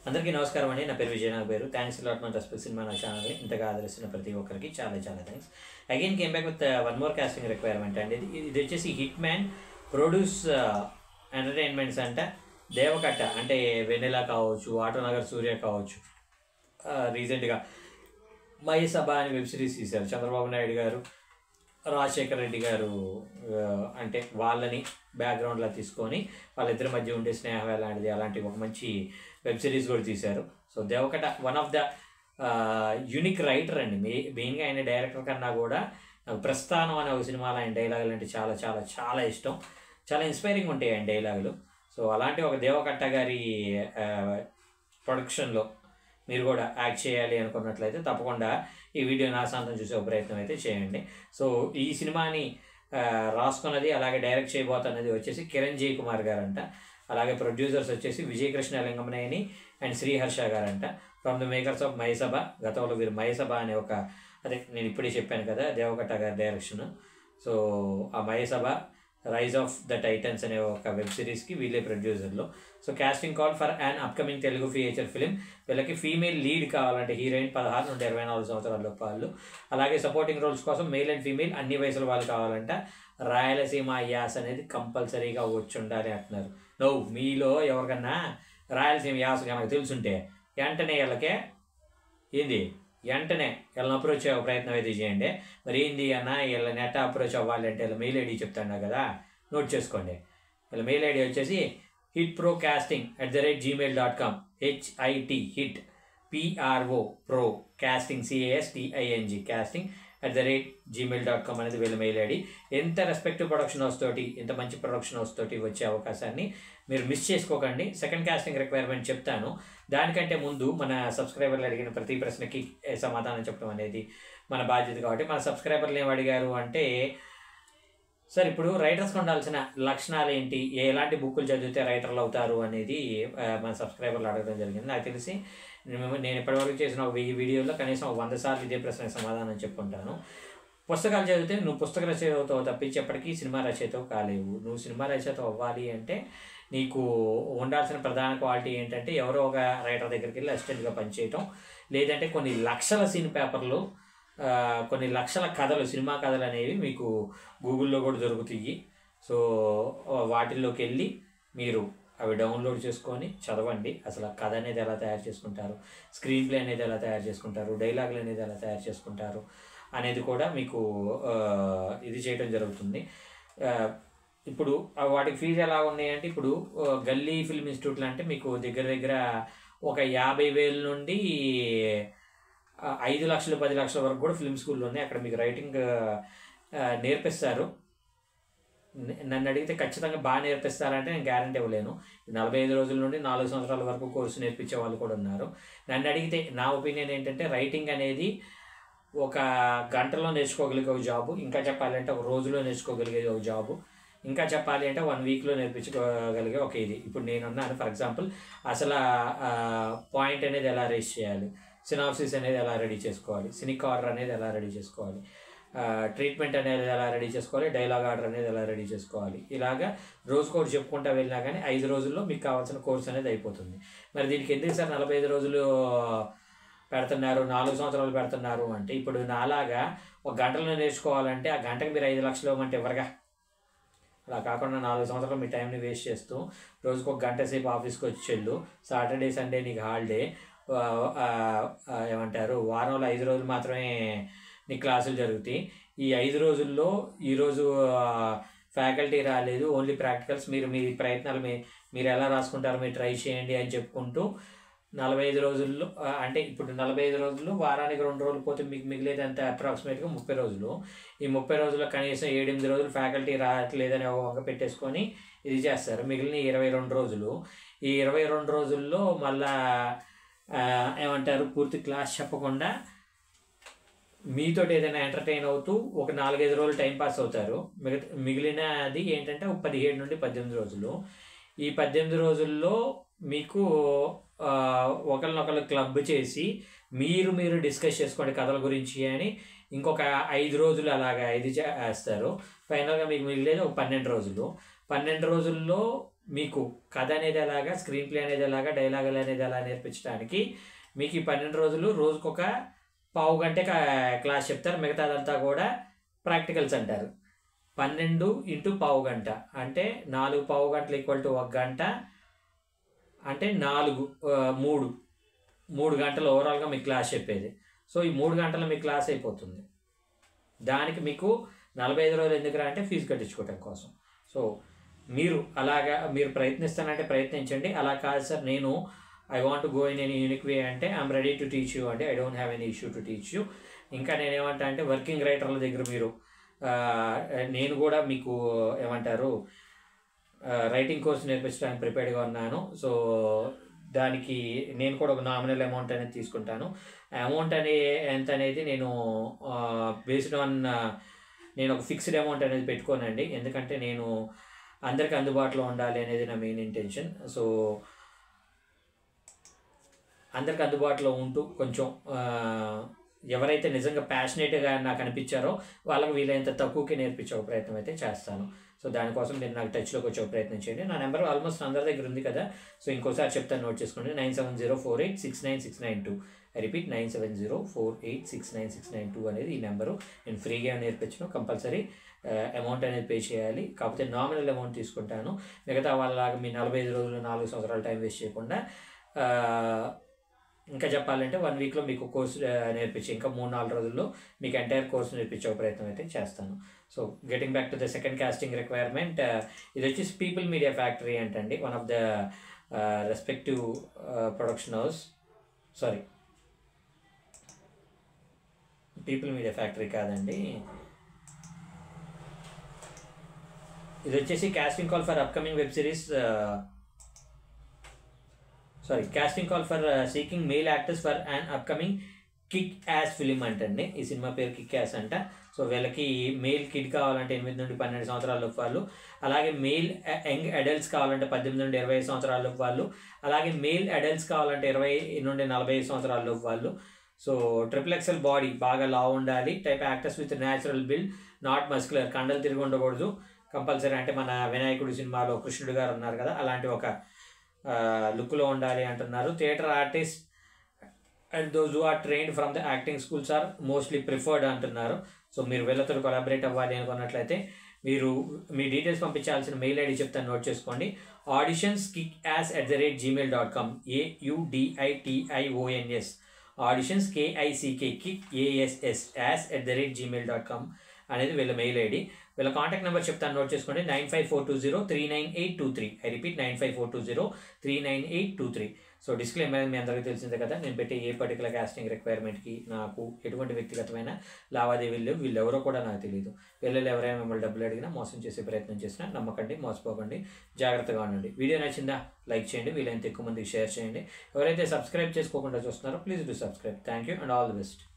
అందరికీ నమస్కారం అండి. నా పేరు విజయ్. నా పేరు థ్యాంక్స్ లాట్ మన రెస్పెక్ట్ సినిమా నా ఛానల్ని ఇంతగా ఆదరిస్తున్న ప్రతి ఒక్కరికి చాలా చాలా thanks. Again came back with one more casting requirement అండి. ఇది వచ్చేసి హిట్ మ్యాన్ ప్రొడ్యూస్ ఎంటర్టైన్మెంట్స్ అంట. దేవకట్ట అంటే వెన్నెల కావచ్చు, ఆటోనగర్ సూర్య కావచ్చు, రీసెంట్గా మహేసభ అని వెబ్ సిరీస్ తీశారు. చంద్రబాబు నాయుడు గారు, రాజశేఖర రెడ్డి గారు అంటే వాళ్ళని బ్యాక్గ్రౌండ్లో తీసుకొని వాళ్ళిద్దరి మధ్య ఉండే స్నేహం లాంటిది అలాంటి ఒక మంచి వెబ్ సిరీస్ కూడా తీశారు. So Deva Katta one of the unique writer అండి. మెయిన్గా ఆయన డైరెక్టర్ కన్నా కూడా నాకు ప్రస్థానం అనే ఒక సినిమాలో ఆయన డైలాగులు అంటే చాలా చాలా చాలా ఇష్టం. చాలా ఇన్స్పైరింగ్ ఉంటాయి ఆయన డైలాగులు. సో అలాంటి ఒక దేవకట్ట గారి ప్రొడక్షన్లో మీరు కూడా యాక్ట్ చేయాలి అనుకున్నట్లయితే తప్పకుండా ఈ వీడియోని ఆశాంతం చూసే ప్రయత్నం అయితే చేయండి. సో ఈ సినిమాని రాసుకున్నది అలాగే డైరెక్ట్ చేయబోతున్నది వచ్చేసి కిరణ్ జై కుమార్ గారంట. అలాగే ప్రొడ్యూసర్స్ వచ్చేసి విజయకృష్ణ లింగమనేని అండ్ శ్రీహర్ష గారంట. From the makers of Mahesabha. గతంలో వీరు మహేసభ అనే ఒక నేను ఇప్పుడే చెప్పాను కదా దేవకట్ట గారి డైరెక్షన్. సో ఆ మహేసభ రైజ్ ఆఫ్ ద టైటన్స్ అనే ఒక వెబ్ సిరీస్కి వీళ్ళే ప్రొడ్యూసర్లు. So casting call for an upcoming Telugu feature film. వీళ్ళకి ఫీమేల్ లీడ్ కావాలంటే హీరోయిన్ 16 నుండి 24 సంవత్సరాల వాళ్ళు. అలాగే సపోర్టింగ్ రోల్స్ కోసం మేల్ అండ్ ఫీమేల్ అన్ని వయసుల వాళ్ళు కావాలంట. రాయలసీమ యాస అనేది కంపల్సరీగా వచ్చి ఉండాలి అంటున్నారు. మీలో ఎవరికన్నా రాయలసీమ యాస కనుక తెలుసుంటే వెంటనే వీళ్ళకే వెంటనే వీళ్ళని అప్రోచ్ అయ్యే ప్రయత్నం అయితే చేయండి. మరి ఏంది అన్న వీళ్ళ నెట్ అప్రోచ్ అవ్వాలంటే వీళ్ళ మెయిల్ ఐడి చెప్తాను కదా, నోట్ చేసుకోండి. వీళ్ళ మెయిల్ ఐడి వచ్చేసి hitprocasting@gmail.com. HIT HIT PRO PRO casting CASTING casting@gmail.com అనేది వీళ్ళ మెయిల్ ఐడి. ఎంత రెస్పెక్టివ్ ప్రొడక్షన్ హౌస్ తోటి, ఎంత మంచి ప్రొడక్షన్ హౌస్ తోటి వచ్చే అవకాశాన్ని మీరు మిస్ చేసుకోకండి. సెకండ్ కాస్టింగ్ రిక్వైర్మెంట్ చెప్తాను. దానికంటే ముందు మన సబ్స్క్రైబర్లు అడిగిన ప్రతి ప్రశ్నకి సమాధానం చెప్పడం అనేది మన బాధ్యత. కాబట్టి మన సబ్స్క్రైబర్లు ఏం అడిగారు అంటే, సార్ ఇప్పుడు రైటర్స్కి ఉండాల్సిన లక్షణాలు ఏంటి, ఎలాంటి బుక్కులు చదివితే రైటర్లు అవుతారు అనేది మన సబ్స్క్రైబర్లు అడగడం జరిగింది. నాకు తెలిసి నేను ఇప్పటివరకు చేసిన ఒక 1000 వీడియోలో కనీసం 100 సార్లు ఇదే ప్రశ్నకు సమాధానం చెప్పుకుంటాను. పుస్తకాలు చదివితే నువ్వు పుస్తక రచయిత తప్పించి ఎప్పటికీ సినిమా రచయిత కాలేవు. నువ్వు సినిమా రచయిత అవ్వాలి అంటే నీకు ఉండాల్సిన ప్రధాన క్వాలిటీ ఏంటంటే ఎవరో ఒక రైటర్ దగ్గరికి వెళ్ళి అసిస్టెంట్గా పనిచేయటం, లేదంటే కొన్ని లక్షల సీన్ పేపర్లు, కొన్ని లక్షల కథలు, సినిమా కథలు అనేవి మీకు గూగుల్లో కూడా దొరుకుతాయి. సో వాటిల్లోకి వెళ్ళి మీరు అవి డౌన్లోడ్ చేసుకొని చదవండి. అసలు కథ అనేది ఎలా తయారు చేసుకుంటారు, స్క్రీన్ ప్లే అనేది ఎలా తయారు చేసుకుంటారు, డైలాగులు అనేది ఎలా తయారు చేసుకుంటారు అనేది కూడా మీకు ఇది చేయడం జరుగుతుంది. ఇప్పుడు వాటికి ఫీజు ఎలా ఉన్నాయంటే, ఇప్పుడు గల్లీ ఫిల్మ్ ఇన్స్టిట్యూట్లు అంటే మీకు దగ్గర దగ్గర ఒక 50,000 నుండి 5 లక్షలు 10 లక్షల వరకు కూడా ఫిల్మ్ స్కూల్లో ఉన్నాయి. అక్కడ మీకు రైటింగ్ నేర్పిస్తారు. నన్ను అడిగితే ఖచ్చితంగా బాగా నేర్పిస్తారంటే నేను గ్యారంటీ ఇవ్వలేను. 45 రోజుల నుండి 4 సంవత్సరాల వరకు కోర్సు నేర్పించే వాళ్ళు కూడా ఉన్నారు. నన్ను అడిగితే నా ఒపీనియన్ ఏంటంటే రైటింగ్ అనేది ఒక గంటలో నేర్చుకోగలిగే ఒక జాబు, ఇంకా చెప్పాలంటే ఒక రోజులో నేర్చుకోగలిగే ఒక జాబు, ఇంకా చెప్పాలి అంటే 1 వీక్లో నేర్పించుకోగలిగే ఒక ఇది. ఇప్పుడు నేనున్నాను ఫర్ ఎగ్జాంపుల్, అసలు పాయింట్ అనేది ఎలా రేస్ చేయాలి, సినాప్సిస్ అనేది ఎలా రెడీ చేసుకోవాలి, సినిక్ ఆర్డర్ అనేది ఎలా రెడీ చేసుకోవాలి, ట్రీట్మెంట్ అనేది ఎలా రెడీ చేసుకోవాలి, డైలాగ్ ఆర్డర్ అనేది ఎలా రెడీ చేసుకోవాలి, ఇలాగా రోజుకోటి చెప్పుకుంటూ వెళ్ళినా కానీ 5 రోజుల్లో మీకు కావాల్సిన కోర్స్ అనేది అయిపోతుంది. మరి దీనికి ఎందుకు సార్ 45 రోజులు పెడుతున్నారు, 4 సంవత్సరాలు పెడుతున్నారు అంటే, ఇప్పుడు నాలాగా ఒక గంటలో నేర్చుకోవాలంటే ఆ గంటకు మీరు 5 లక్షలు ఇవ్వమంటే ఎవరుగా? అలా కాకుండా 4 సంవత్సరాలు మీ టైంని వేస్ట్ చేస్తూ రోజుకు ఒక గంట సేపు ఆఫీస్కి వచ్చి వెళ్ళు, సాటర్డే సండే నీకు హాలిడే, ఏమంటారు వారంలో 5 రోజులు మాత్రమే నీ క్లాసులు జరుగుతాయి. ఈ 5 రోజుల్లో ఈరోజు ఫ్యాకల్టీ రాలేదు, ఓన్లీ ప్రాక్టికల్స్, మీరు మీ ప్రయత్నాలు మీరు ఎలా రాసుకుంటారో మీరు ట్రై చేయండి అని చెప్పుకుంటూ 45 రోజుల్లో అంటే ఇప్పుడు 45 రోజులు వారానికి 2 రోజులు పోతే మీకు మిగిలేదు అంత అప్రాక్సిమేట్గా 30 రోజులు. ఈ 30 రోజుల్లో కనీసం 7-8 రోజులు ఫ్యాకల్టీ రావట్లేదని ఒక పెట్టేసుకొని ఇది చేస్తారు. మిగిలిన 22 రోజులు, ఈ 22 రోజుల్లో మళ్ళా ఏమంటారు పూర్తి క్లాస్ చెప్పకుండా మీతోటి ఏదైనా ఎంటర్టైన్ అవుతూ ఒక 4-5 రోజులు టైంపాస్ అవుతారు. మిగిలినది ఏంటంటే 17 నుండి 18 రోజులు. ఈ 18 రోజుల్లో మీకు ఒకరినొకరు క్లబ్ చేసి మీరు డిస్కస్ చేసుకోండి కథల గురించి అని ఇంకొక 5 రోజులు అలాగా ఇది చేస్తారు. ఫైనల్గా మీకు మిగిలేదు ఒక 12 రోజులు. 12 రోజుల్లో మీకు కథ అనేది ఎలాగా, స్క్రీన్ ప్లే అనేది ఎలాగా, డైలాగులు అనేది ఎలా నేర్పించడానికి మీకు ఈ 12 రోజులు రోజుకొక పావు గంట క్లాస్ చెప్తారు. మిగతాదంతా కూడా ప్రాక్టికల్స్ అంటారు. 12 × పావు గంట అంటే 4 పావు గంటలు ఈక్వల్ టు 1 గంట అంటే 3 గంటలు ఓవరాల్గా మీకు క్లాస్ చెప్పేది. సో ఈ 3 గంటలు మీకు క్లాస్ అయిపోతుంది. దానికి మీకు 45 రోజులు ఎందుకురా అంటే ఫీజు కట్టించుకోవటం కోసం. సో మీరు ప్రయత్నిస్తానంటే ప్రయత్నించండి. అలా కాదు సార్ నేను I want go in any unique way అంటే I'm ready to teach you అంటే I don't have any issue to teach you. ఇంకా నేనేమంటా అంటే వర్కింగ్ రైటర్ల దగ్గర మీరు నేను కూడా మీకు ఏమంటారు రైటింగ్ కోర్స్ నేర్పించడానికి ప్రిపేర్డ్గా ఉన్నాను. సో దానికి నేను కూడా ఒక నామినల్ అమౌంట్ అనేది తీసుకుంటాను. అమౌంట్ ఎంత అనేది నేను బేస్డ్ ఆన్ నేను ఒక ఫిక్స్డ్ అమౌంట్ అనేది పెట్టుకోనండి. ఎందుకంటే నేను అందరికి అందుబాటులో ఉండాలి అనేది నా మెయిన్ ఇంటెన్షన్. సో అందరికి అందుబాటులో ఉంటూ కొంచెం ఎవరైతే నిజంగా ప్యాషనేట్గా నాకు అనిపించారో వాళ్ళకి వీలైనంత తక్కువకి నేర్పించే ఒక ప్రయత్నం అయితే చేస్తాను. సో దానికోసం మీరు నాకు టచ్లోకి వచ్చే ప్రయత్నం చేయండి. నా నెంబర్ ఆల్మోస్ట్ అందరి దగ్గర ఉంది కదా. సో ఇంకోసారి చెప్తాను, నోట్ చేసుకోండి. 9704869692. ఐ రిపీట్ 9704869692 అనేది ఈ నెంబరు. నేను ఫ్రీగా నేర్పించను. కంపల్సరీ అమౌంట్ అనేది పే చేయాలి. కాకపోతే నామినల్ అమౌంట్ తీసుకుంటాను. మిగతా వాళ్ళలాగా మీ 45 రోజులు 4 సంవత్సరాలు టైం వేస్ట్ చేయకుండా ఇంకా చెప్పాలంటే 1 వీక్లో మీకు కోర్సు నేర్పించి ఇంకా 3-4 రోజుల్లో మీకు ఎంటైర్ కోర్సు నేర్పించే ప్రయత్నం అయితే చేస్తాను. So getting back to the second casting requirement, ఇది వచ్చేసి పీపుల్ మీడియా ఫ్యాక్టరీ అంటండి. One of the respective production house, sorry people media factory కాదండి, ఇది వచ్చేసి casting call for upcoming web series, casting call for seeking male actors for and upcoming kick ass film అంటండి. ఈ cinema పేరు kick ass అంట. So వీళ్ళకి male kid కావాలంటే 8 నుండి 12 సంవత్సరాలలోపు వాళ్ళు, అలాగే మెయిల్ యంగ్ అడల్ట్స్ కావాలంటే 18 నుండి 25 సంవత్సరాలలోపు వాళ్ళు, అలాగే మెయిల్ అడల్ట్స్ కావాలంటే 20 నుండి 45 సంవత్సరాలలోపు వాళ్ళు. సో XXL బాడీ, బాగా లావు ఉండాలి. Type actors with natural build, not muscular, కండలు తిరిగి ఉండకూడదు కంపల్సరీ. అంటే మన వినాయకుడి సినిమాలో కృష్ణుడు గారు ఉన్నారు కదా, అలాంటి ఒక లుక్లో ఉండాలి అంటున్నారు. Theatre artist and those who are trained from the acting schools are mostly preferred అంటున్నారు. సో మీరు వీళ్ళతో కొలాబరేట్ అవ్వాలి అనుకున్నట్లయితే మీరు మీ డీటెయిల్స్ పంపించాల్సిన మెయిల్ ఐడి చెప్తాను, నోట్ చేసుకోండి. auditionskickAss@gmail.com, AUDITIONS, auditions KICK@gmail.com అనేది వీళ్ళ మెయిల్ ఐడి. వీళ్ళ కాంటాక్ట్ నెంబర్ చెప్తాను, నోట్ చేసుకోండి. 9542039823. I repeat 9542039823. సో డిస్క్లైమర్ మీ అందరికీ తెలిసిందే కదా, నేను పెట్టే ఏ పర్టికులర్ కాస్టింగ్ రిక్వైర్మెంట్కి నాకు ఎటువంటి వ్యక్తిగతమైన లావాదేవీలు లేవు. వీళ్ళెవరో కూడా నాకు తెలియదు. వీళ్ళు ఎవరైనా మిమ్మల్ని డబ్బులు అడిగినా మోసం చేసే ప్రయత్నం చేసినా నమ్మకండి, మోసపోకండి, జాగ్రత్తగా ఉండండి. వీడియో నచ్చిందా లైక్ చేయండి, వీలైనంత ఎక్కువ మందికి షేర్ చేయండి. ఎవరైతే సబ్స్క్రైబ్ చేసుకోకుండా చూస్తున్నారో please do subscribe. Thank you and all the best.